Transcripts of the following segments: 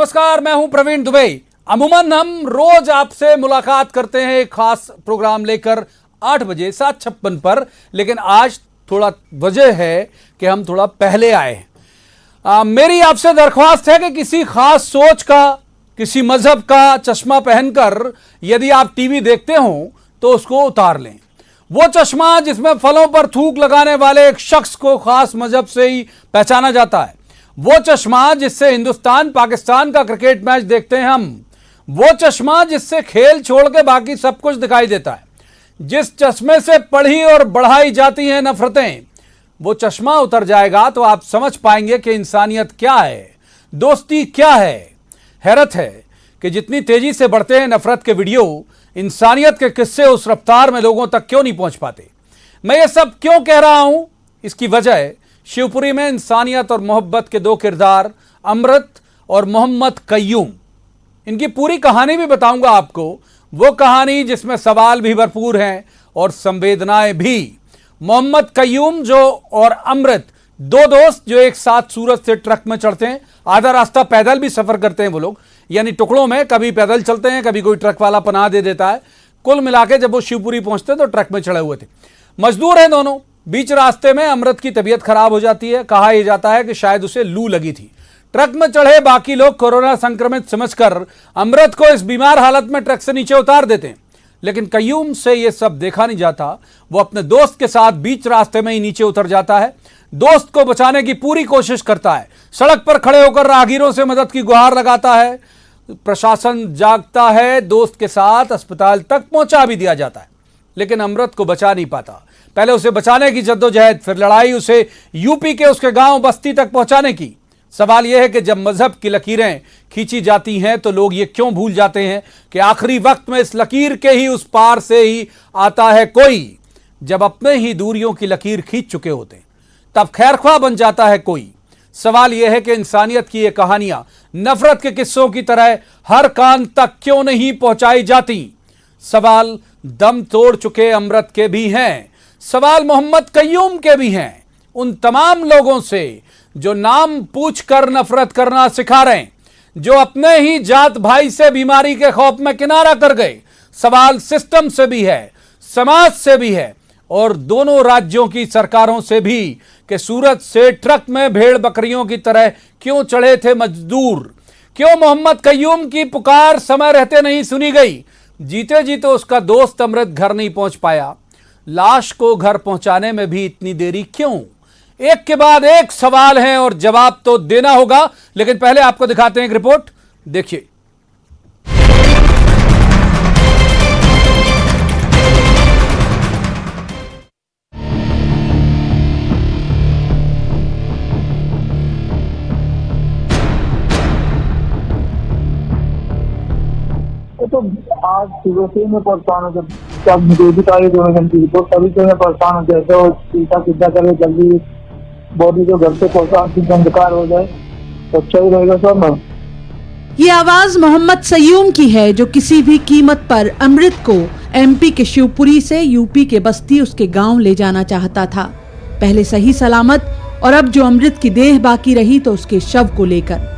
नमस्कार, मैं हूं प्रवीण दुबे। अमूमन हम रोज आपसे मुलाकात करते हैं एक खास प्रोग्राम लेकर 8 बजे 7:56 पर, लेकिन आज थोड़ा वजह है कि हम थोड़ा पहले आए हैं। मेरी आपसे दरख्वास्त है कि किसी खास सोच का, किसी मजहब का चश्मा पहनकर यदि आप टीवी देखते हो तो उसको उतार लें। वो चश्मा जिसमें फलों पर थूक लगाने वाले एक शख्स को खास मजहब से ही पहचाना जाता है, वो चश्मा जिससे हिंदुस्तान पाकिस्तान का क्रिकेट मैच देखते हैं हम, वो चश्मा जिससे खेल छोड़ के बाकी सब कुछ दिखाई देता है, जिस चश्मे से पढ़ी और बढ़ाई जाती हैं नफरतें, वो चश्मा उतर जाएगा तो आप समझ पाएंगे कि इंसानियत क्या है, दोस्ती क्या है। हैरत है कि जितनी तेजी से बढ़ते हैं नफरत के वीडियो, इंसानियत के किस्से उस रफ्तार में लोगों तक क्यों नहीं पहुंच पाते। मैं ये सब क्यों कह रहा हूं? इसकी वजह शिवपुरी में इंसानियत और मोहब्बत के दो किरदार अमृत और मोहम्मद कय्यूम, इनकी पूरी कहानी भी बताऊंगा आपको। वो कहानी जिसमें सवाल भी भरपूर हैं और संवेदनाएं भी। मोहम्मद कय्यूम जो और अमृत, दो दोस्त जो एक साथ सूरत से ट्रक में चढ़ते हैं, आधा रास्ता पैदल भी सफर करते हैं वो लोग, यानी टुकड़ों में, कभी पैदल चलते हैं, कभी कोई ट्रक वाला पनाह दे देता है। कुल मिला के जब वो शिवपुरी पहुंचते तो ट्रक में चढ़े हुए थे। मजदूर हैं दोनों। बीच रास्ते में अमृत की तबीयत खराब हो जाती है। कहा यह जाता है कि शायद उसे लू लगी थी। ट्रक में चढ़े बाकी लोग कोरोना संक्रमित समझकर अमृत को इस बीमार हालत में ट्रक से नीचे उतार देते हैं, लेकिन कय्यूम से यह सब देखा नहीं जाता। वो अपने दोस्त के साथ बीच रास्ते में ही नीचे उतर जाता है, दोस्त को बचाने की पूरी कोशिश करता है, सड़क पर खड़े होकर राहगीरों से मदद की गुहार लगाता है। प्रशासन जागता है, दोस्त के साथ अस्पताल तक पहुंचा भी दिया जाता है, लेकिन अमृत को बचा नहीं पाता। पहले उसे बचाने की जद्दोजहद, फिर लड़ाई उसे यूपी के उसके गांव बस्ती तक पहुंचाने की। सवाल यह है कि जब मजहब की लकीरें खींची जाती हैं तो लोग ये क्यों भूल जाते हैं कि आखिरी वक्त में इस लकीर के ही उस पार से ही आता है कोई। जब अपने ही दूरियों की लकीर खींच चुके होते हैं तब खैरख्वाह बन जाता है कोई। सवाल यह है कि इंसानियत की ये कहानियां नफरत के किस्सों की तरह हर कान तक क्यों नहीं पहुंचाई जाती। सवाल दम तोड़ चुके अमृत के भी हैं, सवाल मोहम्मद कय्यूम के भी हैं, उन तमाम लोगों से जो नाम पूछकर नफरत करना सिखा रहे हैं, जो अपने ही जात भाई से बीमारी के खौफ में किनारा कर गए। सवाल सिस्टम से भी है, समाज से भी है और दोनों राज्यों की सरकारों से भी कि सूरत से ट्रक में भेड़ बकरियों की तरह क्यों चढ़े थे मजदूर। क्यों मोहम्मद कय्यूम की पुकार समय रहते नहीं सुनी गई। जीते जीते उसका दोस्त अमृत घर नहीं पहुंच पाया। लाश को घर पहुंचाने में भी इतनी देरी क्यों? एक के बाद एक सवाल हैं और जवाब तो देना होगा, लेकिन पहले आपको दिखाते हैं एक रिपोर्ट, देखिए। तो आज सुबह से मैं परेशान हूँ। जब मुझे भी तारीख की रिपोर्ट तभी से मैं परेशान हूँ। जैसे वो सीधा सीधा करे, जल्दी बॉडी को घर से पहुँचा, अंधकार हो जाए तो अच्छा ही रहेगा सर। मैं ये आवाज मोहम्मद कय्यूम की है जो किसी भी कीमत पर अमृत को एमपी के शिवपुरी से यूपी के बस्ती उसके गांव ले जाना चाहता था। पहले सही सलामत और अब जो अमृत की देह बाकी रही तो उसके शव को लेकर।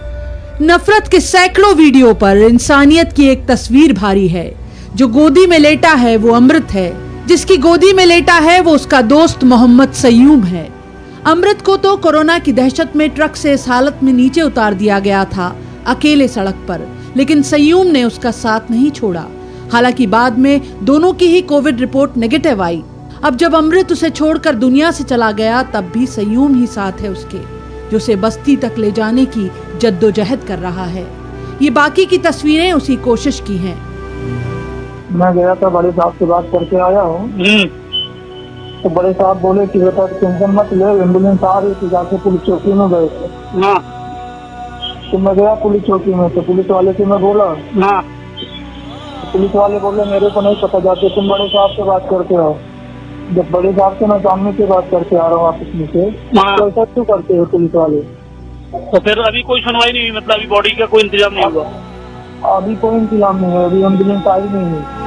नफरत के सैकड़ों वीडियो पर इंसानियत की एक तस्वीर भारी है। जो गोदी में लेटा है वो अमृत है, जिसकी गोदी में लेटा है वो उसका दोस्त मोहम्मद कय्यूम है। अमृत को तो कोरोना की दहशत में ट्रक से इस हालत में नीचे उतार दिया गया था, अकेले सड़क पर, लेकिन कय्यूम ने उसका साथ नहीं छोड़ा। हालांकि बाद में दोनों की ही कोविड रिपोर्ट नेगेटिव आई। अब जब अमृत उसे छोड़कर दुनिया से चला गया तब भी कय्यूम ही साथ है उसके, जो उसे बस्ती तक ले जाने की जद्दोजहद कर रहा है। ये बाकी की तस्वीरें उसी कोशिश की हैं। मैं गया था, बड़े साहब से बात करके आया हूँ तो बड़े साहब बोले कि बेटा टेंशन मत ले, एम्बुलेंस आ रही थी, जाके पुलिस चौकी में गए थे। तो मैं गया पुलिस चौकी में, तो पुलिस वाले से मैं बोला, पुलिस वाले बोले मेरे को नहीं पता, जाके तुम बड़े साहब से बात करके आओ। जब बड़े साहब से मैं सामने से बात करके आ रहा हूँ आपस में से, तो ऐसा क्यों करते हो पुलिस वाले? तो फिर अभी कोई सुनवाई नहीं हुई, मतलब अभी बॉडी का कोई इंतजाम नहीं हुआ? अभी कोई इंतजाम नहीं है, अभी एम्बुलेंस आई नहीं है।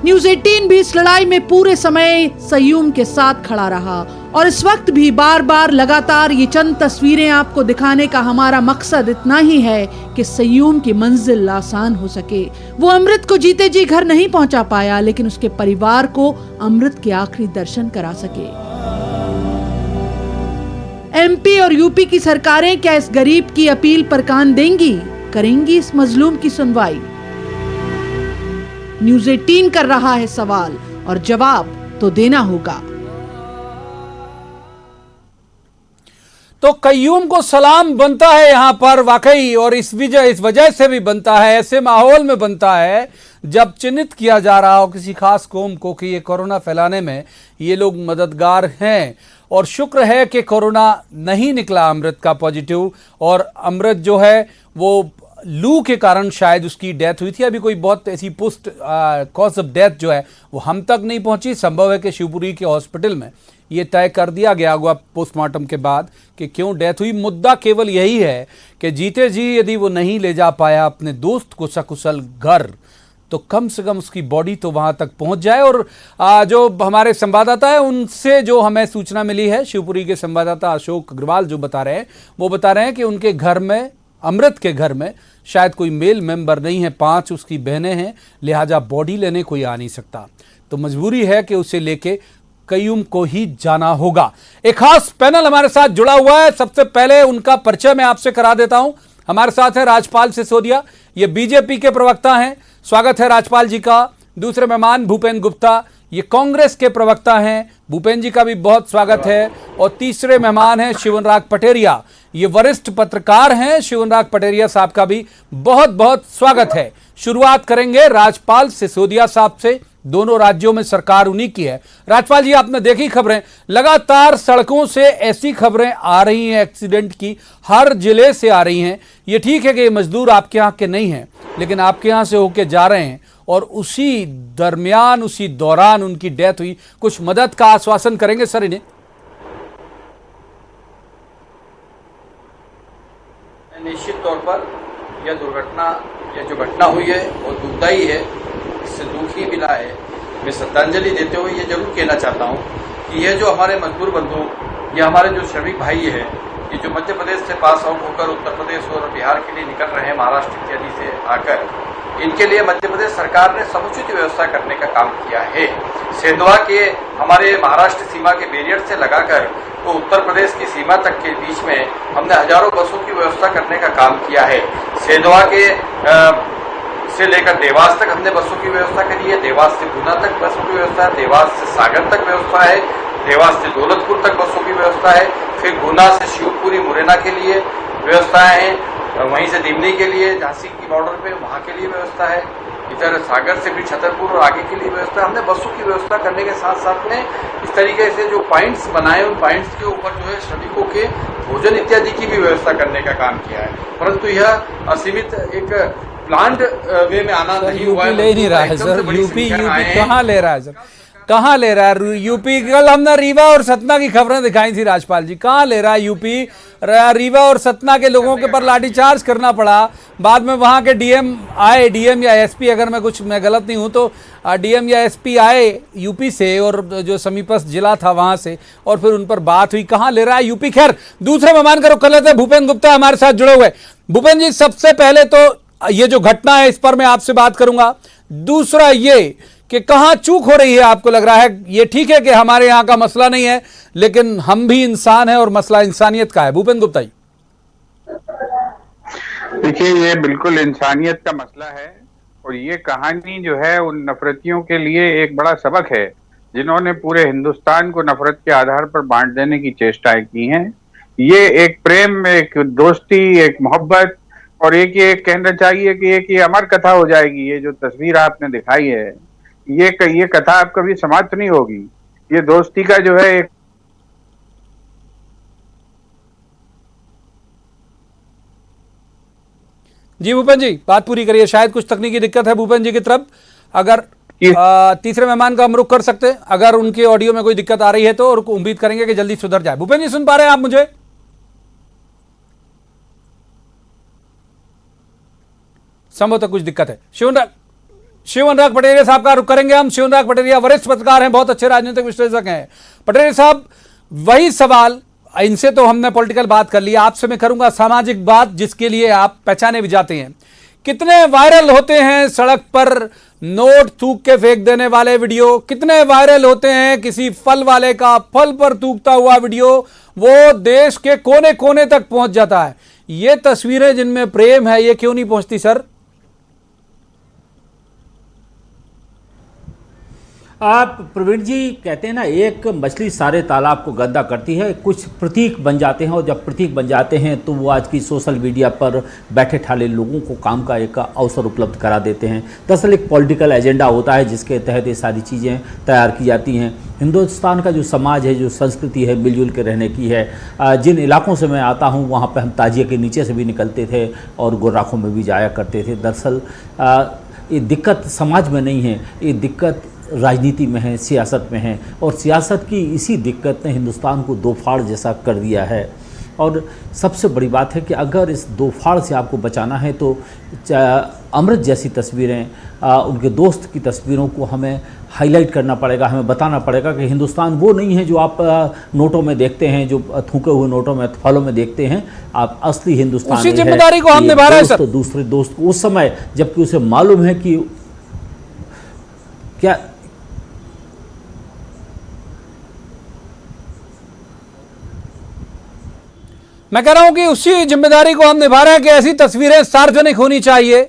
न्यूज़ 18 भी इस लड़ाई में पूरे समय कय्यूम के साथ खड़ा रहा और इस वक्त भी बार बार लगातार ये चंद तस्वीरें आपको दिखाने का हमारा मकसद इतना ही है कि सय्यूम की मंजिल आसान हो सके। वो अमृत को जीते जी घर नहीं पहुंचा पाया, लेकिन उसके परिवार को अमृत के आखिरी दर्शन करा सके। एमपी और यूपी की सरकारें क्या इस गरीब की अपील पर कान देंगी, करेंगी इस मजलूम की सुनवाई? न्यूज़ 18 कर रहा है सवाल और जवाब तो देना होगा। तो कय्यूम को सलाम बनता है यहां पर वाकई, और इस वजह से भी बनता है, ऐसे माहौल में बनता है जब चिन्हित किया जा रहा हो किसी खास कौम को कि ये कोरोना फैलाने में ये लोग मददगार हैं। और शुक्र है कि कोरोना नहीं निकला अमृत का पॉजिटिव, और अमृत जो है वो लू के कारण शायद उसकी डेथ हुई थी। अभी कोई बहुत ऐसी पोस्ट कॉज ऑफ डेथ जो है वो हम तक नहीं पहुंची। संभव है कि शिवपुरी के हॉस्पिटल में ये तय कर दिया गया होगा पोस्टमार्टम के बाद कि क्यों डेथ हुई। मुद्दा केवल यही है कि जीते जी यदि वो नहीं ले जा पाया अपने दोस्त को सकुशल घर, तो कम से कम उसकी बॉडी तो वहां तक पहुंच जाए। और जो हमारे संवाददाता है उनसे जो हमें सूचना मिली है, शिवपुरी के संवाददाता अशोक अग्रवाल जो बता रहे हैं, वो बता रहे हैं कि उनके घर में, अमृत के घर में शायद कोई मेल मेंबर नहीं है, 5 उसकी बहनें हैं, लिहाजा बॉडी लेने कोई आ नहीं सकता, तो मजबूरी है कि उसे लेके कय्यूम को ही जाना होगा। एक खास पैनल हमारे साथ जुड़ा हुआ है, सबसे पहले उनका परिचय मैं आपसे करा देता हूं। हमारे साथ है राजपाल सिसोदिया, ये बीजेपी के प्रवक्ता हैं, स्वागत है राजपाल जी का। दूसरे मेहमान भूपेंद्र गुप्ता, ये कांग्रेस के प्रवक्ता हैं, भूपेंद्र जी का भी बहुत स्वागत है। और तीसरे मेहमान हैं शिवनराग पटेरिया, ये वरिष्ठ पत्रकार हैं, शिवनराग पटेरिया साहब का भी बहुत बहुत स्वागत है। शुरुआत करेंगे राजपाल सिसोदिया साहब से। दोनों राज्यों में सरकार उन्हीं की है। राजपाल जी, आपने देखी खबरें, लगातार सड़कों से ऐसी खबरें आ रही हैं एक्सीडेंट की, हर जिले से आ रही हैं। ये ठीक है कि ये मजदूर आपके यहाँ के नहीं हैं, लेकिन आपके यहाँ से होके जा रहे हैं और उसी दरमियान, उसी दौरान उनकी डेथ हुई। कुछ मदद का आश्वासन करेंगे सर इन्हें? निश्चित तौर पर यह दुर्घटना, यह जो घटना हुई है वो दुखदायी है, इससे दुख ही मिला है। मैं श्रद्धांजलि देते हुए ये जरूर कहना चाहता हूँ कि यह जो हमारे मजदूर बंधु, ये हमारे जो श्रमिक भाई है, ये जो मध्य प्रदेश से पास आउट होकर उत्तर प्रदेश और बिहार के लिए निकल रहे हैं, महाराष्ट्र इत्यादि से आकर, इनके लिए मध्य प्रदेश सरकार ने समुचित व्यवस्था करने का काम किया है। सेंधवा के हमारे महाराष्ट्र सीमा के बैरियर से लगाकर तो उत्तर प्रदेश की सीमा तक के बीच में हमने हजारों बसों की व्यवस्था करने का काम किया है। सेंधवा के से लेकर देवास तक हमने बसों की व्यवस्था करी है, देवास से गुना तक बसों की व्यवस्था है, देवास से सागर तक व्यवस्था है, देवास से दौलतपुर तक बसों की व्यवस्था है, फिर गुना से शिवपुरी मुरैना के लिए व्यवस्थाएं हैं, वहीं से दिमनी के लिए झांसी की बॉर्डर पे वहां के लिए व्यवस्था है, इधर सागर से भी छतरपुर और आगे के लिए व्यवस्था। हमने बसों की व्यवस्था करने के साथ साथ में इस तरीके से जो पॉइंट्स बनाए, उन पॉइंट्स के ऊपर जो है श्रमिकों के भोजन इत्यादि की भी व्यवस्था करने का काम किया है। परंतु यह असीमित एक प्लांट वे में आना नहीं हुआ है। ले नहीं रहा है सर, यूपी कहाँ ले रहा है सर, कहाँ ले रहा है यूपी? कल हमने रीवा और सतना की खबरें दिखाई थी राजपाल जी, कहाँ ले रहा है यूपी? रीवा और सतना के लोगों के पर लाठीचार्ज करना पड़ा, बाद में वहां के डीएम आए, डीएम या एसपी, अगर मैं गलत नहीं हूं तो डीएम या एसपी आए यूपी से और जो समीपस्थ जिला था वहां से, और फिर उन पर बात हुई। कहाँ ले रहा है यूपी? खैर, दूसरे मेहमान का रुख कर लेते हैं, भूपेंद्र गुप्ता हमारे साथ जुड़े हुए। भूपेंद्र जी, सबसे पहले तो ये जो घटना है इस पर मैं आपसे बात करूंगा, दूसरा ये कि कहां चूक हो रही है आपको लग रहा है? ये ठीक है कि हमारे यहां का मसला नहीं है, लेकिन हम भी इंसान हैं और मसला इंसानियत का है। भूपेंद्र गुप्ता जी। देखिए, ये बिल्कुल इंसानियत का मसला है और ये कहानी जो है उन नफरतियों के लिए एक बड़ा सबक है जिन्होंने पूरे हिंदुस्तान को नफरत के आधार पर बांट देने की चेष्टाएं की हैं। ये एक प्रेम, एक दोस्ती, एक मोहब्बत और एक ये कहना चाहिए कि एक ये अमर कथा हो जाएगी। ये जो तस्वीर आपने दिखाई है, ये कथा अब कभी समाप्त नहीं होगी। ये दोस्ती का जो है एक जी भूपेंद्र जी, बात पूरी करिए, शायद कुछ तकनीकी दिक्कत है भूपेंद्र जी की तरफ। अगर तीसरे मेहमान का हम रुख कर सकते हैं, अगर उनके ऑडियो में कोई दिक्कत आ रही है तो, और उम्मीद करेंगे कि जल्दी सुधर जाए। भूपेंद्र जी, सुन पा रहे हैं आप मुझे? संभवतः कुछ दिक्कत है। शिवनराग पटेरिया साहब का रुख करेंगे हम। शिवनराग पटेरिया वरिष्ठ पत्रकार हैं, बहुत अच्छे राजनीतिक विश्लेषक हैं। पटेरिया साहब, वही सवाल, इनसे तो हमने पॉलिटिकल बात कर ली, आपसे मैं करूंगा सामाजिक बात, जिसके लिए आप पहचाने भी जाते हैं। कितने वायरल होते हैं सड़क पर नोट थूक के फेंक देने वाले वीडियो, कितने वायरल होते हैं किसी फल वाले का फल पर थूकता हुआ वीडियो, वो देश के कोने कोने तक पहुंच जाता है। ये तस्वीरें जिनमें प्रेम है, ये क्यों नहीं पहुंचती सर? आप प्रवीण जी कहते हैं ना, एक मछली सारे तालाब को गंदा करती है। कुछ प्रतीक बन जाते हैं और जब प्रतीक बन जाते हैं तो वो आज की सोशल मीडिया पर बैठे ठाले लोगों को काम का एक अवसर उपलब्ध करा देते हैं। दरअसल एक पॉलिटिकल एजेंडा होता है जिसके तहत ये सारी चीज़ें तैयार की जाती हैं। हिंदुस्तान का जो समाज है, जो संस्कृति है, मिलजुल के रहने की है। जिन इलाकों से मैं आता हूँ वहाँ पर हम ताजिए के नीचे से भी निकलते थे और गुर्राखों में भी जाया करते थे। दरअसल ये दिक्कत समाज में नहीं है, ये दिक्कत राजनीति में है, सियासत में है, और सियासत की इसी दिक्कत ने हिंदुस्तान को दो फाड़ जैसा कर दिया है। और सबसे बड़ी बात है कि अगर इस दो फाड़ से आपको बचाना है तो अमृत जैसी तस्वीरें, उनके दोस्त की तस्वीरों को हमें हाईलाइट करना पड़ेगा। हमें बताना पड़ेगा कि हिंदुस्तान वो नहीं है जो आप नोटों में देखते हैं, जो थूके हुए नोटों में, फलों में देखते हैं। आप असली हिंदुस्तान उसी जिम्मेदारी को हम निभा रहे हैं सर। दूसरे दोस्त को उस समय जबकि उसे मालूम है कि क्या मैं कह रहा हूं कि उसी जिम्मेदारी को हम निभा रहे हैं कि ऐसी तस्वीरें सार्वजनिक होनी चाहिए।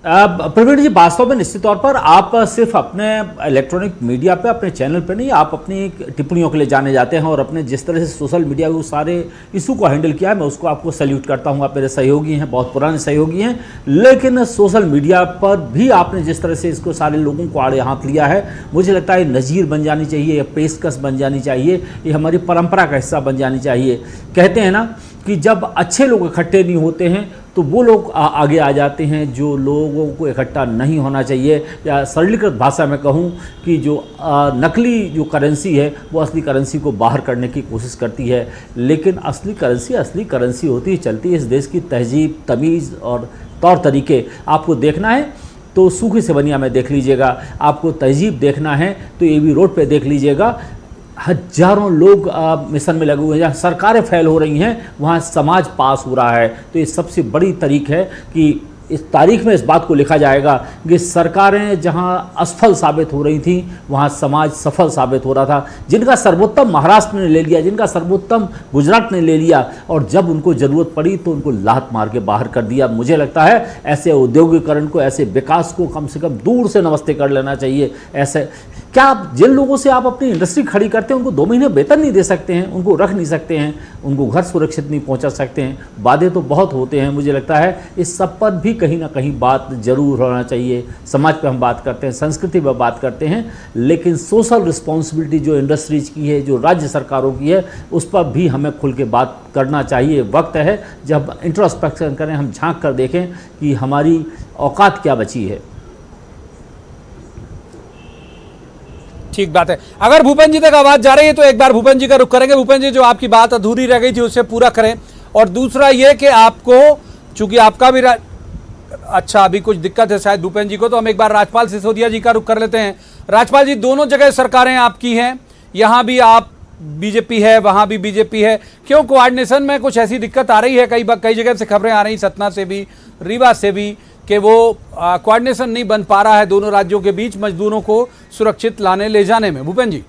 प्रवीण जी, वास्तव में निश्चित तौर पर आप सिर्फ अपने इलेक्ट्रॉनिक मीडिया पे, अपने चैनल पे नहीं, आप अपनी टिप्पणियों के लिए जाने जाते हैं और अपने जिस तरह से सोशल मीडिया को सारे इशू को हैंडल किया है, मैं उसको आपको सैल्यूट करता हूं। आप मेरे सहयोगी हैं, बहुत पुराने सहयोगी हैं, लेकिन सोशल मीडिया पर भी आपने जिस तरह से इसको सारे लोगों को आड़े हाथ लिया है, मुझे लगता है नज़ीर बन जानी चाहिए, या पेशकश बन जानी चाहिए, ये हमारी परंपरा का हिस्सा बन जानी चाहिए। कहते हैं ना कि जब अच्छे लोग इकट्ठे नहीं होते हैं तो वो लोग आगे आ जाते हैं जो लोगों को इकट्ठा नहीं होना चाहिए। या सरलीकृत भाषा में कहूँ कि जो नकली जो करेंसी है वो असली करेंसी को बाहर करने की कोशिश करती है, लेकिन असली करेंसी होती है, चलती है इस देश की तहजीब, तमीज़ और तौर तरीके। आपको देखना है तो सूखी से बनिया में देख लीजिएगा, आपको तहजीब देखना है तो एबी रोड पे देख लीजिएगा। हजारों लोग मिशन में लगे हुए हैं, जहाँ सरकारें फेल हो रही हैं वहाँ समाज पास हो रहा है। तो ये सबसे बड़ी तारीख है कि इस तारीख में इस बात को लिखा जाएगा कि सरकारें जहां असफल साबित हो रही थी वहां समाज सफल साबित हो रहा था। जिनका सर्वोत्तम महाराष्ट्र ने ले लिया, जिनका सर्वोत्तम गुजरात ने ले लिया, और जब उनको ज़रूरत पड़ी तो उनको लात मार के बाहर कर दिया। मुझे लगता है ऐसे औद्योगिकरण को, ऐसे विकास को कम से कम दूर से नमस्ते कर लेना चाहिए। ऐसे क्या आप जिन लोगों से आप अपनी इंडस्ट्री खड़ी करते हैं उनको 2 महीने वेतन नहीं दे सकते हैं, उनको रख नहीं सकते हैं, उनको घर सुरक्षित नहीं पहुंचा सकते हैं? वादे तो बहुत होते हैं। मुझे लगता है इस सब पर भी कहीं ना कहीं बात जरूर होना चाहिए। समाज पे हम बात करते हैं, संस्कृति पर बात करते हैं, लेकिन सोशल रिस्पॉन्सिबिलिटी जो इंडस्ट्रीज की है, जो राज्य सरकारों की है, उस पर भी हमें खुल के बात करना चाहिए। वक्त है जब इंट्रोस्पेक्शन करें, हम झांक कर देखें कि हमारी औकात क्या बची है। ठीक बात है। अगर भूपेन जी तक आवाज जा रही है तो एक बार भूपेन जी का रुख करेंगे। भूपेन जी, जो आपकी बात अधूरी रह गई थी उसे पूरा करें। और दूसरा ये कि आपको, चूंकि आपका भी अच्छा अभी कुछ दिक्कत है शायद भूपेन जी को, तो हम एक बार राजपाल सिसोदिया जी का रुख कर लेते हैं। राजपाल जी, दोनों जगह सरकारें आपकी हैं, यहाँ भी आप बीजेपी है, वहाँ भी बीजेपी है, क्यों कोऑर्डिनेशन में कुछ ऐसी दिक्कत आ रही है? कई जगह से खबरें आ रही, सतना से भी, रीवा से भी, कि वो कोऑर्डिनेशन नहीं बन पा रहा है दोनों राज्यों के बीच मजदूरों को सुरक्षित लाने ले जाने में। भूपेन जी,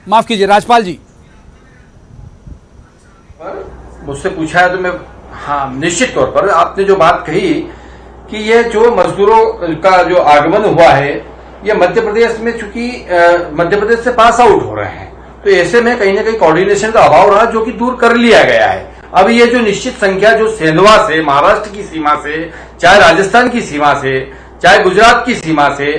माफ कीजिए राजपाल जी। मुझसे पूछा है तो मैं, हाँ, निश्चित तौर पर आपने जो बात कही कि ये जो मजदूरों का जो आगमन हुआ है ये मध्य प्रदेश में, चूंकि मध्य प्रदेश से पास आउट हो रहे हैं, तो ऐसे में कहीं ना कहीं कोऑर्डिनेशन का अभाव रहा, जो कि दूर कर लिया गया है। अब ये जो निश्चित संख्या जो सेंधवा से, महाराष्ट्र की सीमा से, चाहे राजस्थान की सीमा से, चाहे गुजरात की सीमा से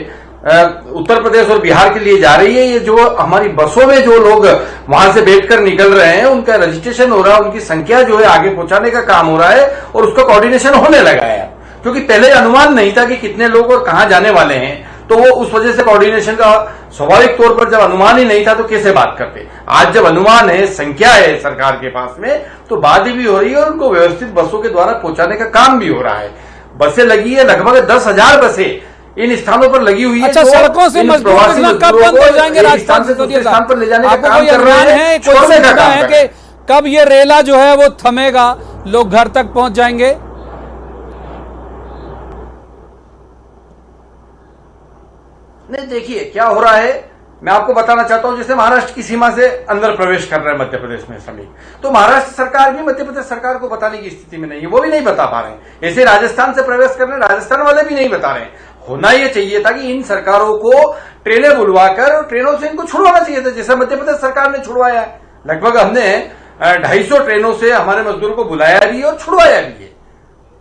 उत्तर प्रदेश और बिहार के लिए जा रही है, ये जो हमारी बसों में जो लोग वहां से बैठकर निकल रहे हैं उनका रजिस्ट्रेशन हो रहा है, उनकी संख्या जो है आगे पहुंचाने का काम हो रहा है और उसका कोऑर्डिनेशन होने लगा है। क्योंकि पहले अनुमान नहीं था कि कितने लोग और कहां जाने वाले हैं, तो वो उस वजह से कोऑर्डिनेशन का स्वाभाविक तौर पर, जब अनुमान ही नहीं था तो कैसे बात करते। आज जब अनुमान है, संख्या है सरकार के पास में, तो बात भी हो रही है और उनको व्यवस्थित बसों के द्वारा पहुंचाने का काम भी हो रहा है। बसें लगी है, लगभग 10,000 बसें इन स्थानों पर लगी हुई है। अच्छा, जो सड़कों से इन मजदूर प्रवासी कब मजदूरों बंद हो को जाएंगे एक राजस्थान स्थान से दूसरे से? स्थान पर ले जाने का आपको काम कोई कर रहे अनुमान हैं, है, कोई छोड़ने का सूचना काम है कर रहे हैं। कि कब ये रेला जो है वो थमेगा, लोग घर तक पहुंच जाएंगे? नहीं, देखिए क्या हो रहा है, मैं आपको बताना चाहता हूं। जैसे महाराष्ट्र की सीमा से अंदर प्रवेश कर रहे हैं मध्य प्रदेश में श्रमिक, तो महाराष्ट्र सरकार भी मध्य प्रदेश सरकार को बताने की स्थिति में नहीं है, वो भी नहीं बता पा रहे हैं। ऐसे राजस्थान से प्रवेश कर रहे हैं, राजस्थान वाले भी नहीं बता रहे हैं। होना यह चाहिए था कि इन सरकारों को ट्रेनें बुलवाकर ट्रेनों से इनको छुड़वाना चाहिए था, जैसे मध्य प्रदेश सरकार ने छुड़वाया है। लगभग हमने 250 ट्रेनों से हमारे मजदूरों को बुलाया भी और छुड़वाया भी है।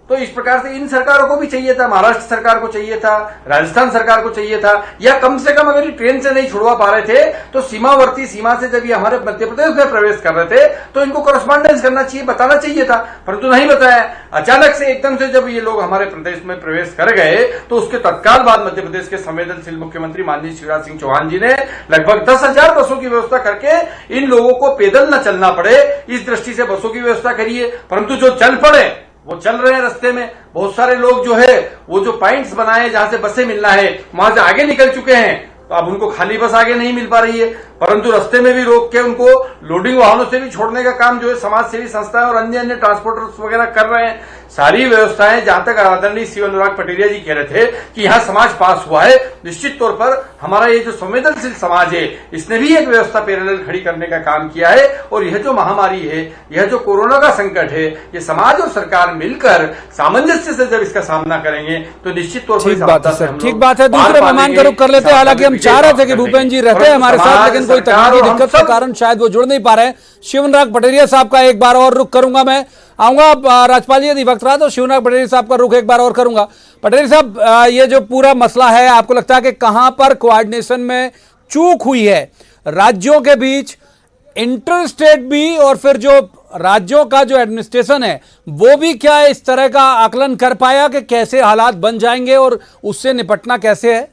तो इस प्रकार से इन सरकारों को भी चाहिए था, महाराष्ट्र सरकार को चाहिए था, राजस्थान सरकार को चाहिए था, या कम से कम अगर ये ट्रेन से नहीं छुड़वा पा रहे थे तो सीमावर्ती सीमा से जब ये हमारे मध्य प्रदेश में प्रवेश कर रहे थे तो इनको कॉरेस्पॉन्डेंस करना चाहिए, बताना चाहिए था, परंतु नहीं बताया। अचानक से एकदम से जब ये लोग हमारे प्रदेश में प्रवेश कर गए तो उसके तत्काल बाद मध्य प्रदेश के संवेदनशील मुख्यमंत्री माननीय शिवराज सिंह चौहान जी ने लगभग 10,000 बसों की व्यवस्था करके इन लोगों को पैदल न चलना पड़े, इस दृष्टि से बसों की व्यवस्था करिए। परंतु जो चल पड़े वो चल रहे हैं रास्ते में। बहुत सारे लोग जो है वो जो पॉइंट्स बनाए जहां से बसें मिलना है वहां से आगे निकल चुके हैं, तो अब उनको खाली बस आगे नहीं मिल पा रही है, परंतु रास्ते में भी रोक के उनको लोडिंग वाहनों से भी छोड़ने का काम जो है समाज सेवी संस्थाएं और अन्य अन्य ट्रांसपोर्टर्स वगैरह कर रहे हैं। सारी व्यवस्थाएं, जहां तक आदरणीय शिव अनुराग पटेरिया जी कह रहे थे कि यहां समाज पास हुआ है, निश्चित तौर पर हमारा ये जो संवेदनशील समाज है इसने भी एक व्यवस्था पैरेलल खड़ी करने का काम किया है। और यह जो महामारी है, यह जो कोरोना का संकट है, ये समाज और सरकार मिलकर सामंजस्य से जब इसका सामना करेंगे तो निश्चित तौर पर ठीक बात है सर, ठीक बात है। दूसरे मेहमान का रुख कर लेते हैं। हालांकि हम चाह रहे थे कि भूपेन जी रहते हैं हमारे साथ, लेकिन कोई तकनीकी दिक्कत के कारण शायद वो जुड़ नहीं पा रहे हैं। शिव अनुराग पटेरिया साहब का एक बार और रुख करूंगा मैं, आऊंगा राजपाल जी अधिवक्ता राज और शिव अनुराग पटेरिया साहब का रुख एक बार और करूंगा। पटेरिया साहब, ये जो पूरा मसला है, आपको लगता है कि कहां पर कोऑर्डिनेशन में चूक हुई है राज्यों के बीच, इंटर स्टेट भी, और फिर जो राज्यों का जो एडमिनिस्ट्रेशन है वो भी क्या इस तरह का आकलन कर पाया कि कैसे हालात बन जाएंगे और उससे निपटना कैसे है?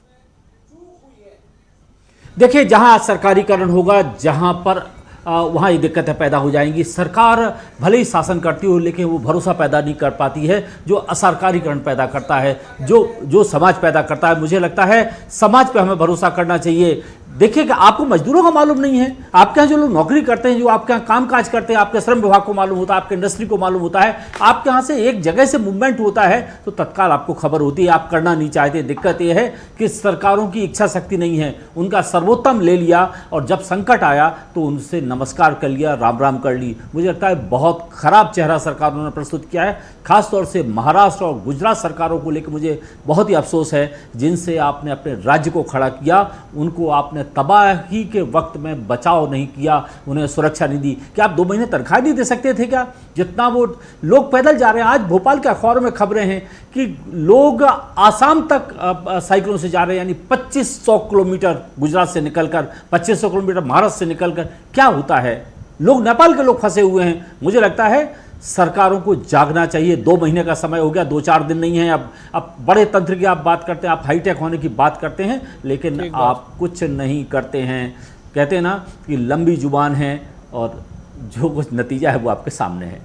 देखिए, जहां सरकारीकरण होगा, जहां पर वहाँ ये दिक्कतें पैदा हो जाएंगी। सरकार भले ही शासन करती हो लेकिन वो भरोसा पैदा नहीं कर पाती है जो असरकारीकरण पैदा करता है, जो समाज पैदा करता है। मुझे लगता है समाज पे हमें भरोसा करना चाहिए। देखिए कि आपको मजदूरों का मालूम नहीं है, आपके यहाँ जो लोग नौकरी करते हैं, जो आपके यहाँ काम काज करते हैं, आपके श्रम विभाग को मालूम होता है, आपके इंडस्ट्री को मालूम होता है। आपके यहाँ से एक जगह से मूवमेंट होता है तो तत्काल आपको खबर होती है, आप करना नहीं चाहते। दिक्कत यह है कि सरकारों की इच्छा शक्ति नहीं है, उनका सर्वोत्तम ले लिया और जब संकट आया तो उनसे नमस्कार कर लिया, राम राम कर ली। मुझे लगता है बहुत खराब चेहरा सरकारों ने प्रस्तुत किया है। खासतौर से महाराष्ट्र और गुजरात सरकारों को लेकर मुझे बहुत ही अफसोस है, जिनसे आपने अपने राज्य को खड़ा किया, उनको आपने तबाही के वक्त में बचाव नहीं किया, उन्हें सुरक्षा नहीं दी। क्या आप 2 महीने तनख्वाह नहीं दे सकते थे क्या? जितना वो लोग पैदल जा रहे हैं, आज भोपाल के अखबारों में खबरें हैं कि लोग आसाम तक साइकिलों से जा रहे हैं, यानी 2500 किलोमीटर गुजरात से निकलकर, 2500 किलोमीटर महाराष्ट्र से निकलकर। क्या होता है? लोग, नेपाल के लोग फंसे हुए हैं। मुझे लगता है सरकारों को जागना चाहिए। 2 महीने का समय हो गया, 2-4 दिन नहीं है। अब बड़े तंत्र की आप बात करते हैं, आप हाईटेक होने की बात करते हैं, लेकिन आप कुछ नहीं करते हैं। कहते हैं ना कि लंबी जुबान है और जो कुछ नतीजा है वो आपके सामने है।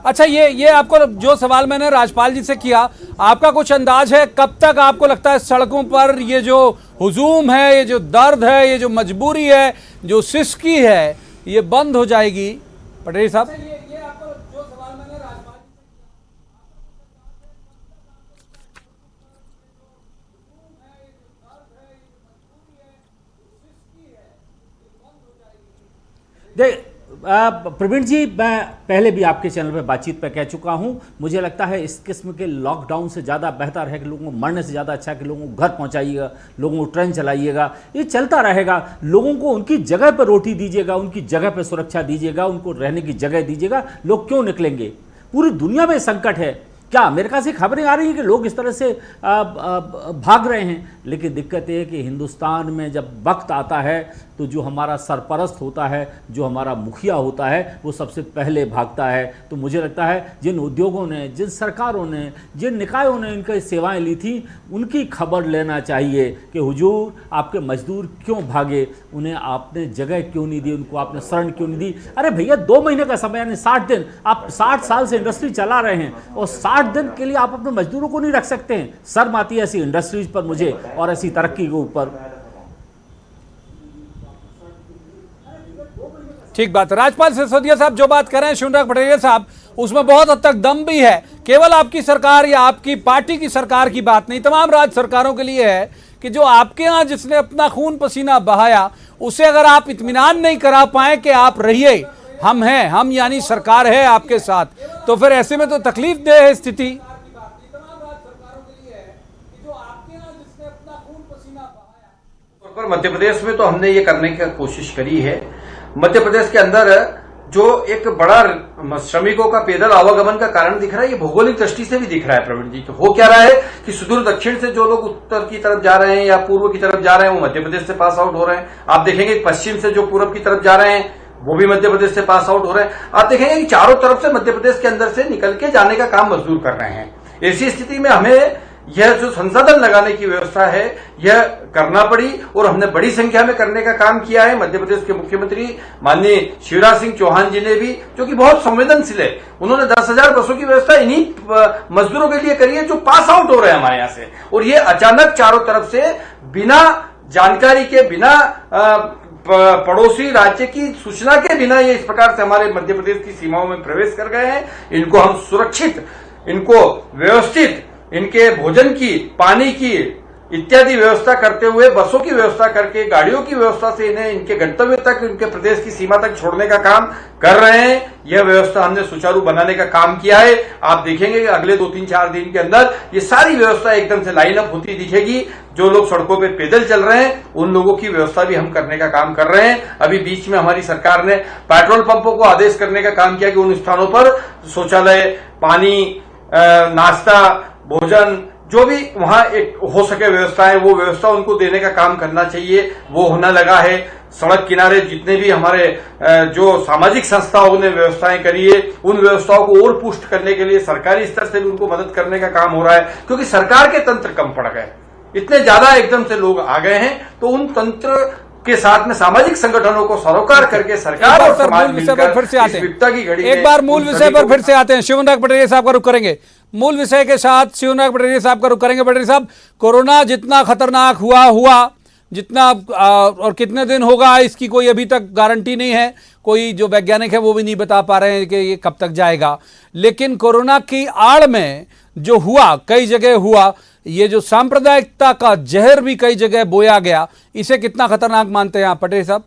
अच्छा, ये आपको जो सवाल मैंने राजपाल जी से किया, आपका कुछ अंदाज है कब तक आपको लगता है सड़कों पर ये जो हुजूम है, ये जो दर्द है, ये जो मजबूरी है, जो सिसकी है, ये बंद हो जाएगी? पटेल साहब, ये आपको जो सवाल मैंने राजपाल देख प्रवीण जी, मैं पहले भी आपके चैनल पे बातचीत पे कह चुका हूं, मुझे लगता है इस किस्म के लॉकडाउन से ज़्यादा बेहतर है कि लोगों को मरने से ज़्यादा अच्छा है कि लोगों को घर पहुंचाइएगा, लोगों को ट्रेन चलाइएगा। ये चलता रहेगा। लोगों को उनकी जगह पर रोटी दीजिएगा, उनकी जगह पर सुरक्षा दीजिएगा, उनको रहने की जगह दीजिएगा। लोग क्यों निकलेंगे? पूरी दुनिया में संकट है। क्या अमेरिका से खबरें आ रही हैं कि लोग इस तरह से भाग रहे हैं? लेकिन दिक्कत ये है कि हिंदुस्तान में जब वक्त आता है तो जो हमारा सरपरस्त होता है, जो हमारा मुखिया होता है, वो सबसे पहले भागता है। तो मुझे लगता है जिन उद्योगों ने, जिन सरकारों ने, जिन निकायों ने इनकी सेवाएं ली थी, उनकी खबर लेना चाहिए कि हुजूर आपके मजदूर क्यों भागे, उन्हें आपने जगह क्यों नहीं दी, उनको आपने शरण क्यों नहीं दी। अरे भैया, 2 महीने का समय यानी 60 दिन, आप 60 साल से इंडस्ट्री चला रहे हैं और 60 60 दिन के लिए आप अपने मजदूरों को नहीं रख सकते हैं। शर्म आती है ऐसी इंडस्ट्रीज पर मुझे और ऐसी तरक्की के ऊपर। ठीक बात है। राजपाल सिसोदिया साहब जो बात कर रहे हैं शिवराज पटेरिया साहब, उसमें बहुत हद तक दम भी है। केवल आपकी सरकार या आपकी पार्टी की सरकार की बात नहीं, तमाम राज्य सरकारों के लिए है कि जो आपके यहाँ जिसने अपना खून पसीना बहाया, उसे अगर आप इत्मीनान नहीं करा पाए कि आप रहिए, हम हैं, हम यानी सरकार है आपके साथ, तो फिर ऐसे में तो तकलीफ दे है स्थिति। पर मध्य प्रदेश में तो हमने ये करने की कोशिश करी है। मध्य प्रदेश के अंदर जो एक बड़ा श्रमिकों का पैदल आवागमन का कारण दिख रहा है, ये भौगोलिक दृष्टि से भी दिख रहा है प्रवीण जी। तो हो क्या रहा है कि सुदूर दक्षिण से जो लोग उत्तर की तरफ जा रहे हैं या पूर्व की तरफ जा रहे हैं, वो मध्य प्रदेश से पास आउट हो रहे हैं। आप देखेंगे पश्चिम से जो पूर्व की तरफ जा रहे हैं, वो भी मध्य प्रदेश से पास आउट हो रहे हैं। आप देखेंगे कि चारों तरफ से मध्य प्रदेश के अंदर से निकल के जाने का काम मजदूर कर रहे हैं। ऐसी स्थिति में हमें यह जो संसाधन लगाने की व्यवस्था है, यह करना पड़ी और हमने बड़ी संख्या में करने का काम किया है। मध्य प्रदेश के मुख्यमंत्री माननीय शिवराज सिंह चौहान जी ने भी, जो कि बहुत संवेदनशील है, उन्होंने 10,000 बसों की व्यवस्था इन्हीं मजदूरों के लिए करी है जो पास आउट हो रहे हैं हमारे यहाँ से। और ये अचानक चारों तरफ से बिना जानकारी के, बिना पड़ोसी राज्य की सूचना के बिना ये इस प्रकार से हमारे मध्य प्रदेश की सीमाओं में प्रवेश कर गए हैं। इनको हम सुरक्षित, इनको व्यवस्थित, इनके भोजन की, पानी की इत्यादि व्यवस्था करते हुए, बसों की व्यवस्था करके, गाड़ियों की व्यवस्था से इन्हें इनके गंतव्य तक, इनके प्रदेश की सीमा तक छोड़ने का काम कर रहे हैं। यह व्यवस्था हमने सुचारू बनाने का काम किया है। आप देखेंगे कि अगले 2-3-4 दिन के अंदर ये सारी व्यवस्था एकदम से लाइन अप होती दिखेगी। जो लोग सड़कों पे पैदल चल रहे हैं, उन लोगों की व्यवस्था भी हम करने का काम कर रहे हैं। अभी बीच में हमारी सरकार ने पेट्रोल पंपों को आदेश करने का काम किया कि उन स्थानों पर शौचालय, पानी, नाश्ता, भोजन, जो भी वहां एक हो सके व्यवस्था है, वो व्यवस्था उनको देने का काम करना चाहिए। वो होना लगा है। सड़क किनारे जितने भी हमारे जो सामाजिक संस्थाओं ने व्यवस्थाएं करी है, उन व्यवस्थाओं को और पुष्ट करने के लिए सरकारी स्तर से भी उनको मदद करने का काम हो रहा है। क्योंकि सरकार के तंत्र कम पड़ गए, इतने ज्यादा एकदम से लोग आ गए हैं, तो उन तंत्र के साथ में सामाजिक संगठनों को सरोकार करके सरकार और समाज मिलकर फिर से आते हैं विपदा की घड़ी एक बार मूल विषय पर फिर से आते हैं। शिवराज पटेरिया साहब का रुख करेंगे मूल विषय के साथ। शिवराज पटेरिया साहब का रुख करेंगे। पटेरिया साहब, कोरोना जितना खतरनाक हुआ जितना और कितने दिन होगा इसकी कोई अभी तक गारंटी नहीं है। कोई जो वैज्ञानिक है वो भी नहीं बता पा रहे हैं कि ये कब तक जाएगा। लेकिन कोरोना की आड़ में जो हुआ, कई जगह हुआ, ये जो सांप्रदायिकता का जहर भी कई जगह बोया गया, इसे कितना खतरनाक मानते हैं आप पटेरिया साहब?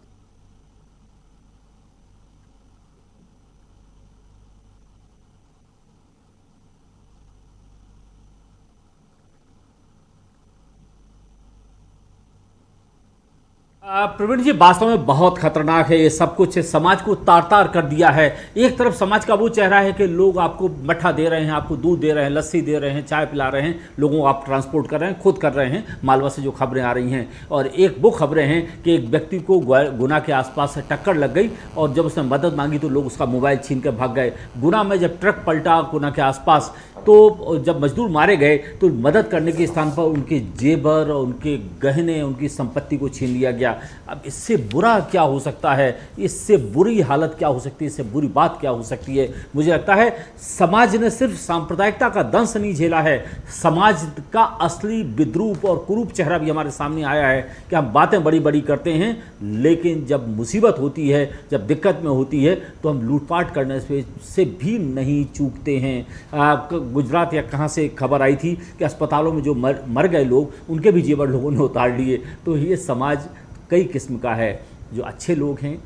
प्रवीण जी, वास्तव में बहुत खतरनाक है ये सब कुछ। समाज को तार तार कर दिया है। एक तरफ समाज का वो चेहरा है कि लोग आपको मट्ठा दे रहे हैं, आपको दूध दे रहे हैं, लस्सी दे रहे हैं, चाय पिला रहे हैं, लोगों को आप ट्रांसपोर्ट कर रहे हैं, खुद कर रहे हैं। मालवा से जो खबरें आ रही हैं, और एक वो खबरें हैं कि एक व्यक्ति को गुना के आसपास टक्कर लग गई और जब उसने मदद मांगी तो लोग उसका मोबाइल छीन कर भाग गए। गुना में जब ट्रक पलटा गुना के आसपास, तो जब मजदूर मारे गए तो मदद करने के स्थान पर उनके जेवर, उनके गहने, उनकी संपत्ति को छीन लिया गया। अब इससे बुरा क्या हो सकता है? इससे बुरी हालत क्या हो सकती है? इससे बुरी बात क्या हो सकती है? मुझे लगता है समाज ने सिर्फ सांप्रदायिकता का दंश नहीं झेला है, समाज का असली विद्रूप और कुरूप चेहरा भी हमारे सामने आया है कि हम बातें बड़ी बड़ी करते हैं, लेकिन जब मुसीबत होती है, जब दिक्कत में होती है, तो हम लूटपाट करने से भी नहीं चूकते हैं। गुजरात या कहाँ से खबर आई थी कि अस्पतालों में जो मर गए लोग, उनके भी जेवर लोगों ने उतार लिए। तो ये समाज कई किस्म का है। जो अच्छे लोग हैं,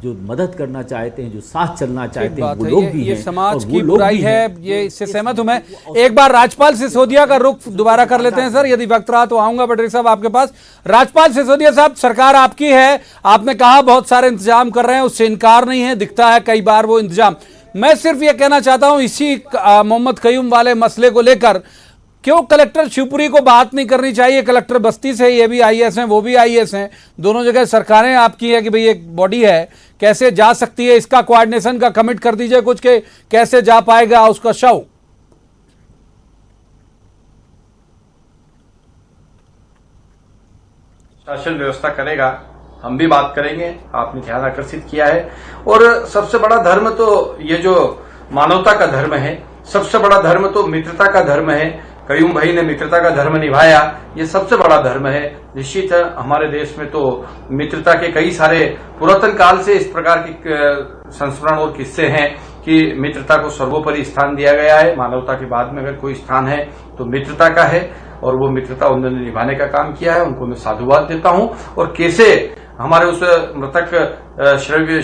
जो मदद करना चाहते हैं, जो साथ चलना चाहते हैं, वो लोग भी हैं। ये समाज की बुराई है, ये इससे सहमत हूं मैं। एक बार राजपाल सिसोदिया का रुख दोबारा कर लेते हैं सर, यदि वक्त रहा तो आऊंगा पटेरिया साहब आपके पास। राजपाल सिसोदिया साहब, सरकार आपकी है, आपने कहा बहुत सारे इंतजाम कर रहे हैं, उससे इनकार नहीं है, दिखता है कई बार वो इंतजाम। मैं सिर्फ ये कहना चाहता हूं, इसी मोहम्मद कयूम वाले मसले को लेकर क्यों कलेक्टर शिवपुरी को बात नहीं करनी चाहिए? कलेक्टर बस्ती से, ये भी आईएएस हैं, वो भी आईएएस हैं, दोनों जगह सरकारें आपकी है कि भाई एक बॉडी है, कैसे जा सकती है? इसका कोऑर्डिनेशन का कमिट कर दीजिए कुछ के कैसे जा पाएगा उसका शव। शासन व्यवस्था करेगा, हम भी बात करेंगे। आपने ध्यान आकर्षित किया है। और सबसे बड़ा धर्म तो ये जो मानवता का धर्म है, सबसे बड़ा धर्म तो मित्रता का धर्म है। कयूम भाई ने मित्रता का धर्म निभाया, ये सबसे बड़ा धर्म है। निश्चित हमारे देश में तो मित्रता के कई सारे पुरातन काल से इस प्रकार के संस्मरण और किस्से हैं कि मित्रता को सर्वोपरि स्थान दिया गया है। मानवता के बाद में अगर कोई स्थान है तो मित्रता का है, और वो मित्रता उन्होंने निभाने का काम किया है। उनको मैं साधुवाद देता हूं। और कैसे हमारे उस मृतक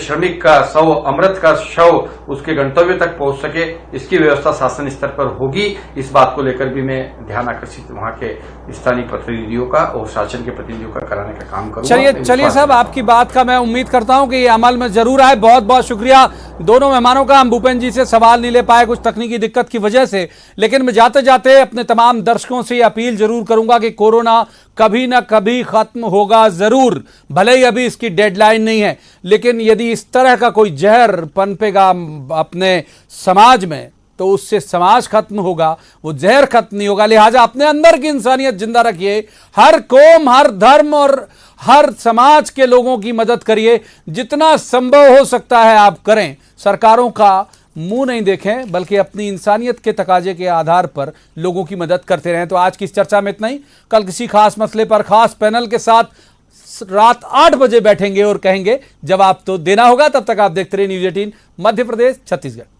श्रमिक का शव, अमृत का शव उसके गंतव्य तक पहुंच सके, इसकी व्यवस्था शासन स्तर पर होगी। इस बात को लेकर भी मैं ध्यान आकर्षित वहां के स्थानीय प्रतिनिधियों का और शासन के प्रतिनिधियों का कराने का काम करूंगा। चलिए साहब, आपकी बात का मैं उम्मीद करता हूं कि ये अमल में जरूर आए। बहुत बहुत शुक्रिया दोनों मेहमानों का। हम भूपेंद्र जी से सवाल नहीं ले पाए कुछ तकनीकी दिक्कत की वजह से, लेकिन मैं जाते जाते अपने तमाम दर्शकों से अपील जरूर करूंगा कि कोरोना कभी ना कभी खत्म होगा जरूर। भले ही अभी इसकी डेडलाइन नहीं है, लेकिन यदि इस तरह का कोई जहर पनपेगा अपने समाज में तो उससे समाज खत्म होगा, वो जहर खत्म नहीं होगा। लिहाजा अपने अंदर की इंसानियत जिंदा रखिए। हर कौम, हर धर्म और हर समाज के लोगों की मदद करिए। जितना संभव हो सकता है आप करें। सरकारों का मुंह नहीं देखें, बल्कि अपनी इंसानियत के तकाजे के आधार पर लोगों की मदद करते रहें। तो आज की इस चर्चा में इतना ही। कल किसी खास मसले पर खास पैनल के साथ रात 8 बजे बैठेंगे और कहेंगे जवाब तो देना होगा। तब तक आप देखते रहिए न्यूज़ 18 मध्य प्रदेश छत्तीसगढ़।